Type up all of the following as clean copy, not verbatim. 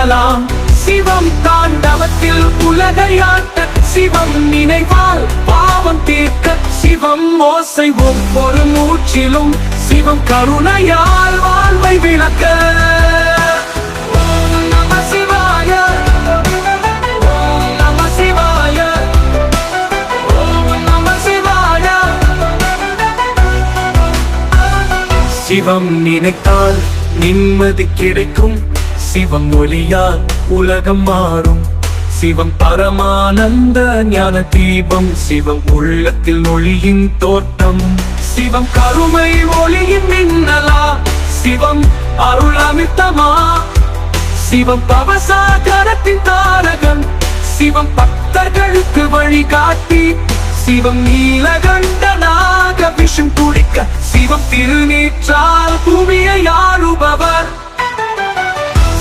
வாழலாம். சிவம் தாண்டவத்தில் உலகையாட்ட, சிவம் நினைவால் பாவம் தீர்க்க, சிவம் ஓசை ஒவ்வொரு மூச்சிலும், சிவம் கருணையால் வாழ்வை விளக்க. ஓம் நம சிவாய, ஓம் நம சிவாய, ஓம் நம சிவாய. சிவம் நினைத்தால் நிம்மதி கிடைக்கும், சிவம் ஒளியால் உலகம் மாறும். சிவம் பரமானந்த ஞான தீபம், சிவம் உள்ளத்தில் ஒளியின் தோட்டம். சிவம் கருமை ஒளியின் மின்னலா, சிவம் அருள் அமிர்தமா. சிவம் பவசாகரத்தின் தாரகம், சிவம் பக்தர்களுக்கு வழிகாட்டி. சிவம் நீலகண்டனாக விஷம் குடிக்க, சிவம் திருநீற்றால் பூமியை ஆளுபவர்.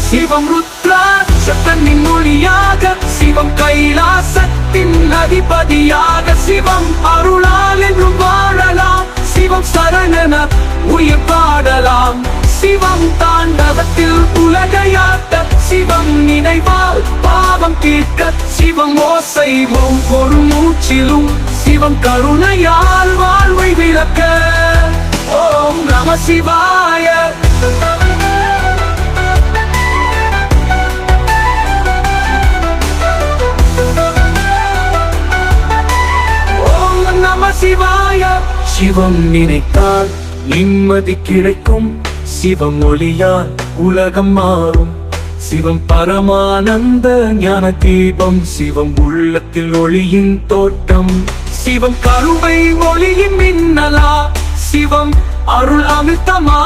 சிவம் ருத்ராட்சத்தின் மொழியாக, சிவம் கைலாசத்தின் அதிபதியாக. சிவம் அருளால் என்றும் வாழலாம், சிவம் சரணன உயிர் பாடலாம். சிவம் தாண்டவத்தில் உலகையாட்ட, சிவம் நினைவால் பாவம் தீர்க்க, சிவம் ஓசை ஒவ்வொரு மூச்சிலும், சிவம் கருணையால் வாழ்வை விளக்க. ஓம் நம சிவாய. சிவாய. சிவம் நினைத்தால் நிம்மதி கிடைக்கும், சிவம் ஒளியால் உலகம் மாறும். சிவம் பரமானந்த ஞான தீபம், சிவம் உள்ளத்தில் ஒளியின் தோட்டம். சிவம் கருவை ஒளியின் மின்னலா, சிவம் அருள் அமிர்தமா.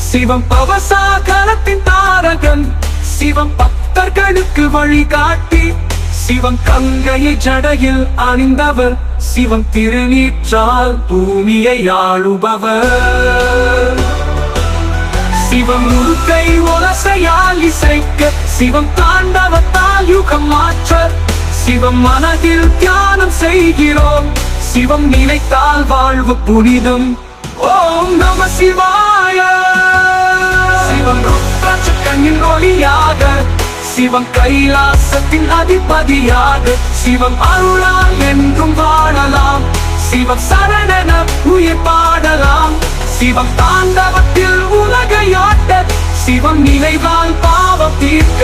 சிவம் பவசாகரத்தின் தாரகன், சிவம் பக்தர்களுக்கு வழிகாட்டி. சிவம் கங்கையை ஜடையில் அணிந்தவர், சிவம் திருநீற்றால் பூமியை ஆளுபவர். சிவம் முழுக்கை ஒலசையால் இசைக்க, சிவம் தாண்டவத்தால் யுகம் மாற்ற. சிவம் மனதில் தியானம் செய்கிறோம், சிவம் நினைத்தால் வாழ்வு புனிதம். ஓம் நம சிவாய. சிவம் ருத்ராட்சத்தின் ஒளியாக, சிவம் கைலாசத்தின் அதிபதியாக. சிவம் அருளால் என்றும் வாழலாம், சிவம் சரணன உயிர் பாடலாம். சிவம் தாண்டவத்தில் உலகையாட்ட, சிவம் நினைவால் பாவம் தீர்க்க.